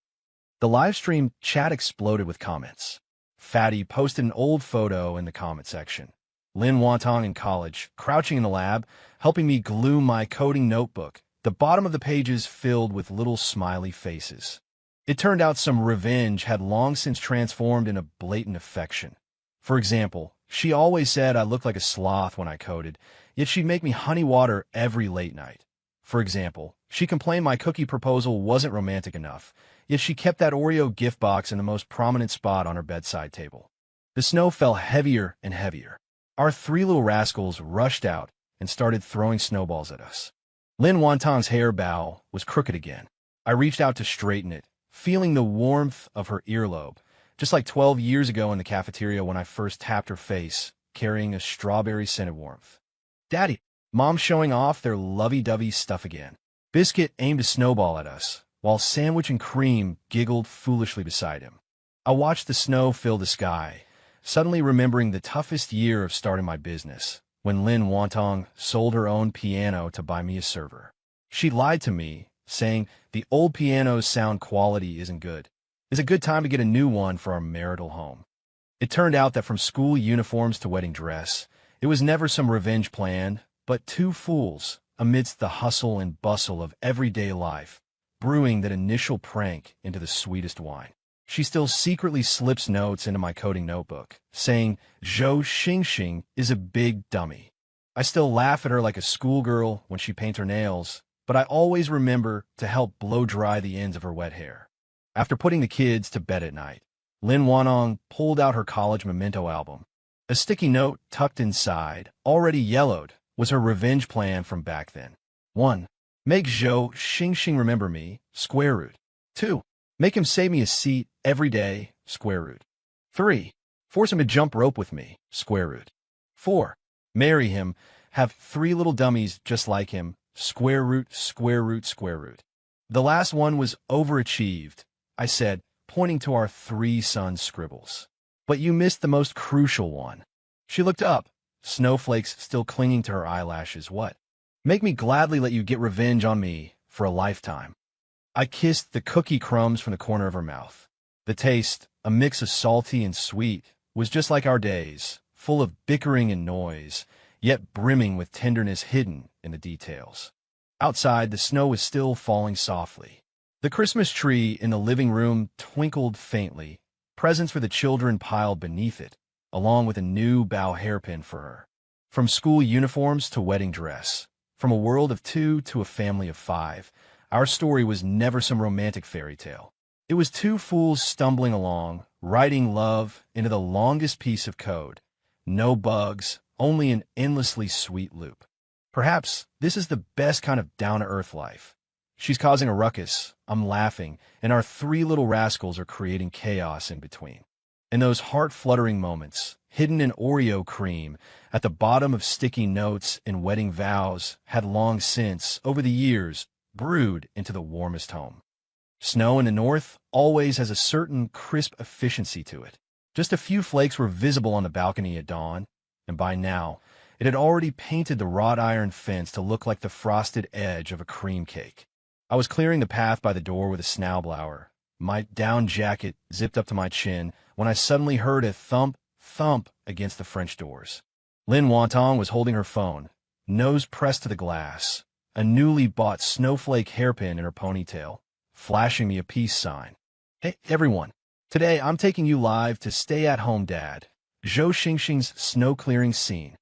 The livestream chat exploded with comments. Fatty posted an old photo in the comment section. Lin Wantong in college, crouching in the lab, helping me glue my coding notebook, the bottom of the pages filled with little smiley faces. It turned out some revenge had long since transformed into blatant affection. For example, she always said I looked like a sloth when I coded, yet she'd make me honey water every late night. For example, she complained my cookie proposal wasn't romantic enough, yet she kept that Oreo gift box in the most prominent spot on her bedside table. The snow fell heavier and heavier. Our 3 little rascals rushed out and started throwing snowballs at us. Lin Wantong's hair bow was crooked again. I reached out to straighten it, feeling the warmth of her earlobe, just like 12 years ago in the cafeteria when I first tapped her face, carrying a strawberry-scented warmth. "Daddy, Mom showing off their lovey-dovey stuff again. Biscuit aimed a snowball at us, while Sandwich and Cream giggled foolishly beside him. I watched the snow fill the sky, suddenly remembering the toughest year of starting my business, when Lin Wantong sold her own piano to buy me a server. She lied to me, saying, "The old piano's sound quality isn't good. It's a good time to get a new one for our marital home." It turned out that from school uniforms to wedding dress, it was never some revenge plan, but two fools, amidst the hustle and bustle of everyday life, brewing that initial prank into the sweetest wine. She still secretly slips notes into my coding notebook, saying, "Zhou Xingxing is a big dummy." I still laugh at her like a schoolgirl when she paints her nails, but I always remember to help blow dry the ends of her wet hair. After putting the kids to bed at night, Lin Wanong pulled out her college memento album. A sticky note tucked inside, already yellowed, was her revenge plan from back then. 1. Make Zhou Xingxing remember me, square root. 2. Make him save me a seat every day, square root. 3. Force him to jump rope with me, square root. 4. Marry him, have 3 little dummies just like him, square root, square root, square root. The last one was overachieved, I said, pointing to our 3 sons' scribbles. But you missed the most crucial one. She looked up, snowflakes still clinging to her eyelashes. What? Make me gladly let you get revenge on me for a lifetime. I kissed the cookie crumbs from the corner of her mouth. The taste, a mix of salty and sweet, was just like our days, full of bickering and noise, yet brimming with tenderness hidden in the details. Outside, the snow was still falling softly. The Christmas tree in the living room twinkled faintly, presents for the children piled beneath it, along with a new bow hairpin for her. From school uniforms to wedding dress, from a world of 2 to a family of 5, our story was never some romantic fairy tale. It was 2 fools stumbling along, writing love into the longest piece of code. No bugs, only an endlessly sweet loop. Perhaps this is the best kind of down-to-earth life. She's causing a ruckus, I'm laughing, and our 3 little rascals are creating chaos in between. In those heart-fluttering moments, hidden in Oreo cream, at the bottom of sticky notes and wedding vows, had long since, over the years, brewed into the warmest home. Snow in the north always has a certain crisp efficiency to it. Just a few flakes were visible on the balcony at dawn, and by now, it had already painted the wrought iron fence to look like the frosted edge of a cream cake. I was clearing the path by the door with a snowblower, my down jacket zipped up to my chin, when I suddenly heard a thump, thump against the French doors. Lin Wantong was holding her phone, nose pressed to the glass, a newly bought snowflake hairpin in her ponytail, flashing me a peace sign. "Hey, everyone. Today I'm taking you live to Stay at Home Dad, Zhou Xingxing's snow-clearing scene."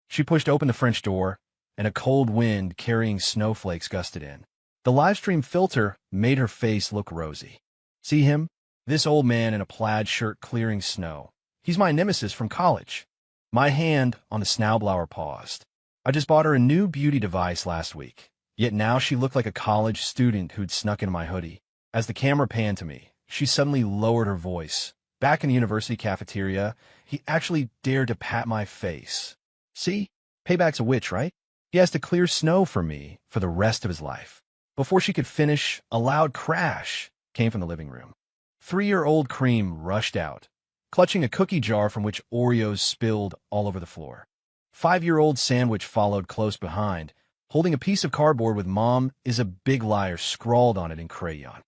She pushed open the French door, and a cold wind carrying snowflakes gusted in. The livestream filter made her face look rosy. See him? This old man in a plaid shirt clearing snow. He's my nemesis from college. My hand on the snowblower paused. I just bought her a new beauty device last week, yet now she looked like a college student who'd snuck into my hoodie. As the camera panned to me, she suddenly lowered her voice. Back in the university cafeteria, he actually dared to pat my face. See? Payback's a witch, right? He has to clear snow for me for the rest of his life. Before she could finish, a loud crash came from the living room. 3-year-old Cream rushed out, clutching a cookie jar from which Oreos spilled all over the floor. 5-year-old Sandwich followed close behind, holding a piece of cardboard with "Mom is a big liar" scrawled on it in crayon.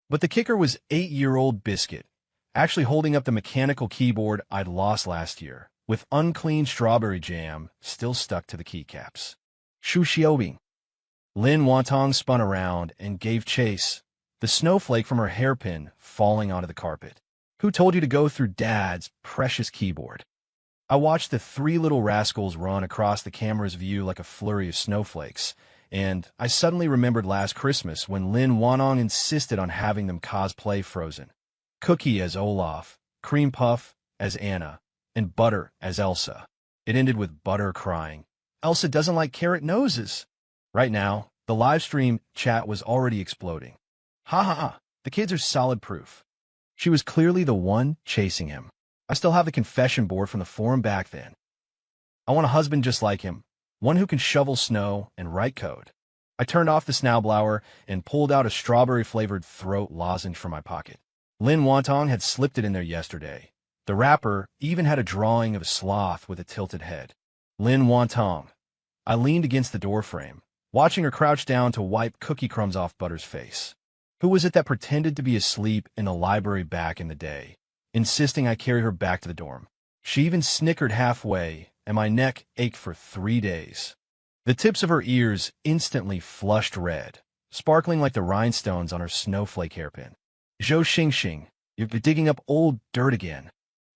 But the kicker was 8-year-old Biscuit, actually holding up the mechanical keyboard I'd lost last year, with unclean strawberry jam still stuck to the keycaps. Shu Xiaobing. Lin Wantong spun around and gave chase, the snowflake from her hairpin falling onto the carpet. "Who told you to go through Dad's precious keyboard?" I watched the 3 little rascals run across the camera's view like a flurry of snowflakes, and I suddenly remembered last Christmas when Lin Wanong insisted on having them cosplay Frozen. Cookie as Olaf, Cream Puff as Anna, and Butter as Elsa. It ended with Butter crying, "Elsa doesn't like carrot noses." Right now, the live stream chat was already exploding. Ha ha ha, the kids are solid proof. She was clearly the one chasing him. I still have the confession board from the forum back then. "I want a husband just like him. one who can shovel snow and write code. I turned off the snowblower and pulled out a strawberry-flavored throat lozenge from my pocket. Lin Wantong had slipped it in there yesterday. The wrapper even had a drawing of a sloth with a tilted head. Lin Wantong. I leaned against the doorframe, watching her crouch down to wipe cookie crumbs off Butter's face. Who was it that pretended to be asleep in the library back in the day, insisting I carry her back to the dorm? She even snickered halfway, and my neck ached for 3 days. The tips of her ears instantly flushed red, sparkling like the rhinestones on her snowflake hairpin. Zhou Xingxing, you're digging up old dirt again.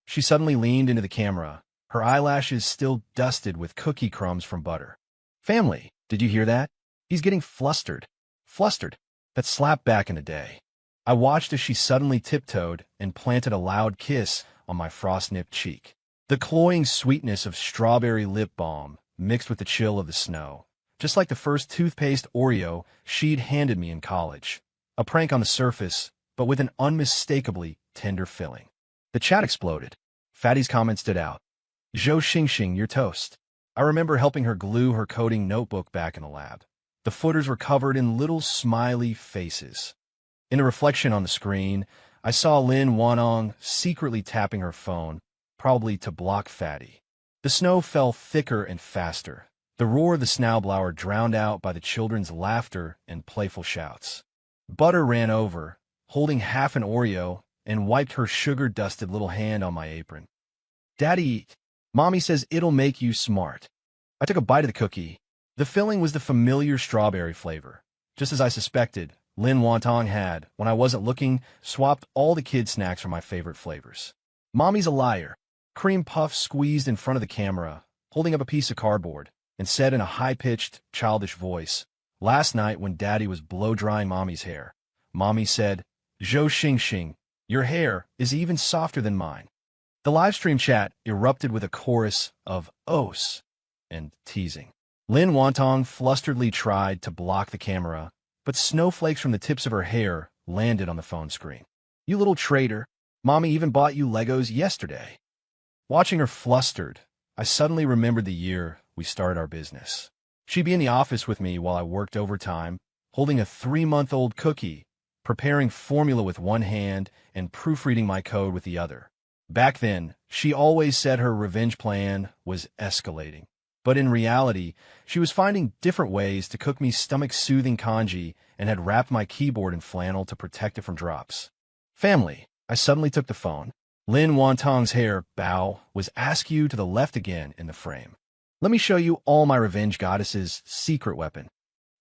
She suddenly leaned into the camera, her eyelashes still dusted with cookie crumbs from Butter. Family, did you hear that? He's getting flustered. Flustered. That slap back in the day. I watched as she suddenly tiptoed and planted a loud kiss on my frost-nipped cheek. The cloying sweetness of strawberry lip balm mixed with the chill of the snow, just like the first toothpaste Oreo she'd handed me in college. A prank on the surface, but with an unmistakably tender filling. The chat exploded. Fatty's comment stood out. Zhou Xingxing, you're toast. I remember helping her glue her coding notebook back in the lab. The footers were covered in little smiley faces. In a reflection on the screen, I saw Lin Wanong secretly tapping her phone, probably to block Fatty. The snow fell thicker and faster, the roar of the snowblower drowned out by the children's laughter and playful shouts. Butter ran over, holding half an Oreo, and wiped her sugar-dusted little hand on my apron. Daddy, eat. Mommy says it'll make you smart. I took a bite of the cookie. The filling was the familiar strawberry flavor. Just as I suspected, Lin Wantong had, when I wasn't looking, swapped all the kid snacks for my favorite flavors. Mommy's a liar. Cream Puff squeezed in front of the camera, holding up a piece of cardboard, and said in a high-pitched, childish voice, "Last night when Daddy was blow-drying Mommy's hair, Mommy said, 'Zhou Xingxing, your hair is even softer than mine.'" The livestream chat erupted with a chorus of "ohs" and teasing. Lin Wantong flusteredly tried to block the camera, but snowflakes from the tips of her hair landed on the phone screen. "You little traitor, Mommy even bought you Legos yesterday." Watching her flustered, I suddenly remembered the year we started our business. She'd be in the office with me while I worked overtime, holding a 3-month-old cookie, preparing formula with one hand and proofreading my code with the other. Back then, she always said her revenge plan was escalating. But in reality, she was finding different ways to cook me stomach-soothing kanji and had wrapped my keyboard in flannel to protect it from drops. Family, I suddenly took the phone. Lin Wantong's hair, bow, was askew to the left again in the frame. "Let me show you all my revenge goddess's secret weapon."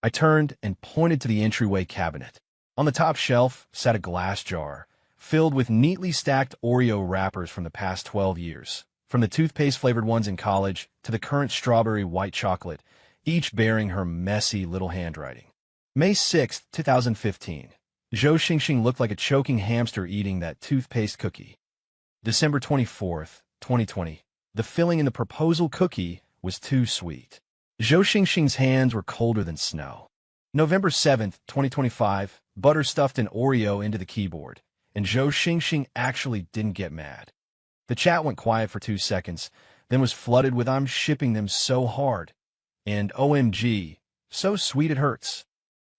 I turned and pointed to the entryway cabinet. On the top shelf sat a glass jar, filled with neatly stacked Oreo wrappers from the past 12 years. From the toothpaste-flavored ones in college to the current strawberry white chocolate, each bearing her messy little handwriting. May 6, 2015. Zhou Xingxing looked like a choking hamster eating that toothpaste cookie. December 24th, 2020. The filling in the proposal cookie was too sweet. Zhou Xingxing's hands were colder than snow. November 7th, 2025. Butter stuffed an Oreo into the keyboard, and Zhou Xingxing actually didn't get mad. The chat went quiet for 2 seconds, then was flooded with "I'm shipping them so hard," and "OMG, so sweet it hurts."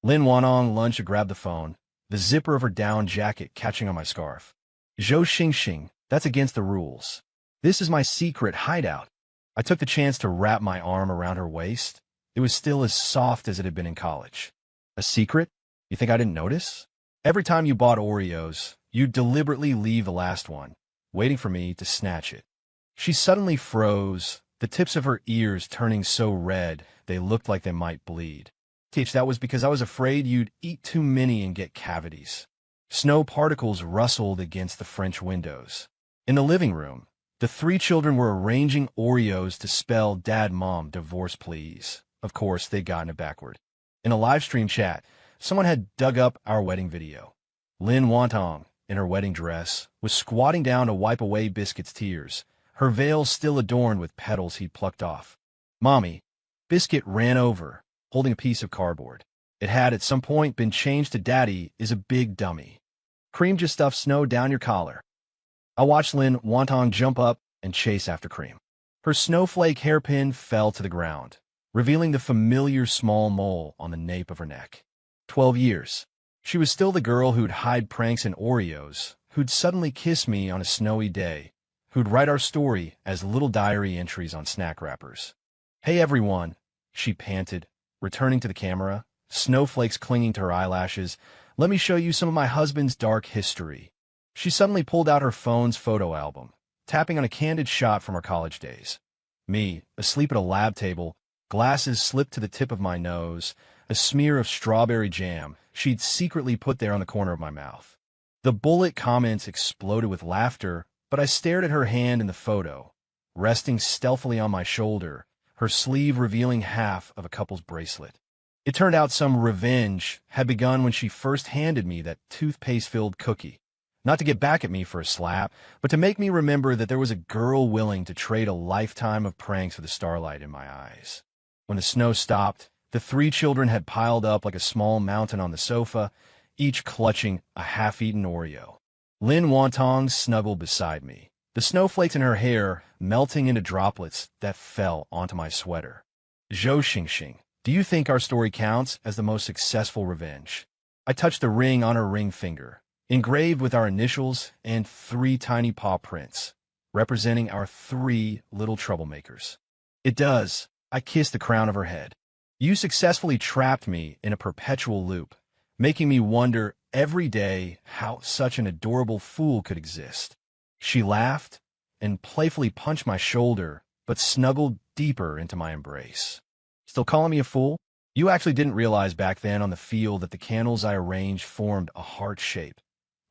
Lin Wanong lunged to grab the phone, the zipper of her down jacket catching on my scarf. "Zhou Xingxing, that's against the rules. This is my secret hideout." I took the chance to wrap my arm around her waist. It was still as soft as it had been in college. "A secret? You think I didn't notice? Every time you bought Oreos, you'd deliberately leave the last one, waiting for me to snatch it." She suddenly froze, the tips of her ears turning so red they looked like they might bleed. "Teach, that was because I was afraid you'd eat too many and get cavities." Snow particles rustled against the French windows. In the living room, the 3 children were arranging Oreos to spell "Dad, Mom, divorce please." Of course, they'd gotten it backward. In a live stream chat, someone had dug up our wedding video. Lin Wantong, in her wedding dress, was squatting down to wipe away Biscuit's tears, her veil still adorned with petals he'd plucked off. "Mommy," Biscuit ran over, holding a piece of cardboard. It had at some point been changed to "Daddy is a big dummy. Cream just stuffed snow down your collar." I watched Lin Wantong jump up and chase after Cream. Her snowflake hairpin fell to the ground. revealing the familiar small mole on the nape of her neck. 12 years. She was still the girl who'd hide pranks in Oreos, who'd suddenly kiss me on a snowy day, who'd write our story as little diary entries on snack wrappers. "Hey everyone," she panted, returning to the camera, snowflakes clinging to her eyelashes. "Let me show you some of my husband's dark history." She suddenly pulled out her phone's photo album, tapping on a candid shot from our college days. Me, asleep at a lab table, glasses slipped to the tip of my nose, a smear of strawberry jam she'd secretly put there on the corner of my mouth. The bullet comments exploded with laughter, but I stared at her hand in the photo, resting stealthily on my shoulder, her sleeve revealing half of a couple's bracelet. It turned out some revenge had begun when she first handed me that toothpaste-filled cookie. Not to get back at me for a slap, but to make me remember that there was a girl willing to trade a lifetime of pranks for the starlight in my eyes. When the snow stopped, the three children had piled up like a small mountain on the sofa, each clutching a half-eaten Oreo. Lynn Wontong snuggled beside me, the snowflakes in her hair melting into droplets that fell onto my sweater. "Zhou Xingxing, do you think our story counts as the most successful revenge?" I touched the ring on her ring finger, engraved with our initials and 3 tiny paw prints, representing our 3 little troublemakers. "It does." I kissed the crown of her head. "You successfully trapped me in a perpetual loop, making me wonder every day how such an adorable fool could exist." She laughed and playfully punched my shoulder, but snuggled deeper into my embrace. "Still calling me a fool? You actually didn't realize back then on the field that the candles I arranged formed a heart shape.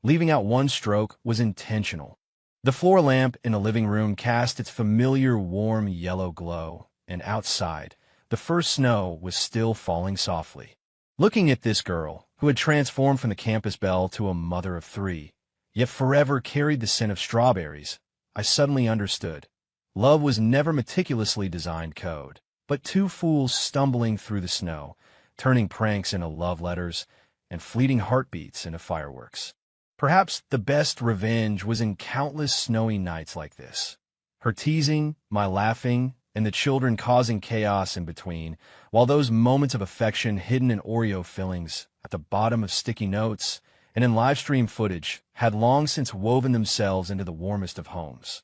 Leaving out one stroke was intentional. The floor lamp in the living room cast its familiar warm yellow glow, and outside, the first snow was still falling softly. Looking at this girl, who had transformed from the campus belle to a mother of 3, yet forever carried the scent of strawberries, I suddenly understood. Love was never meticulously designed code, but 2 fools stumbling through the snow, turning pranks into love letters and fleeting heartbeats into fireworks. Perhaps the best revenge was in countless snowy nights like this. Her teasing, my laughing, and the children causing chaos in between, while those moments of affection hidden in Oreo fillings, at the bottom of sticky notes, and in live stream footage, had long since woven themselves into the warmest of homes.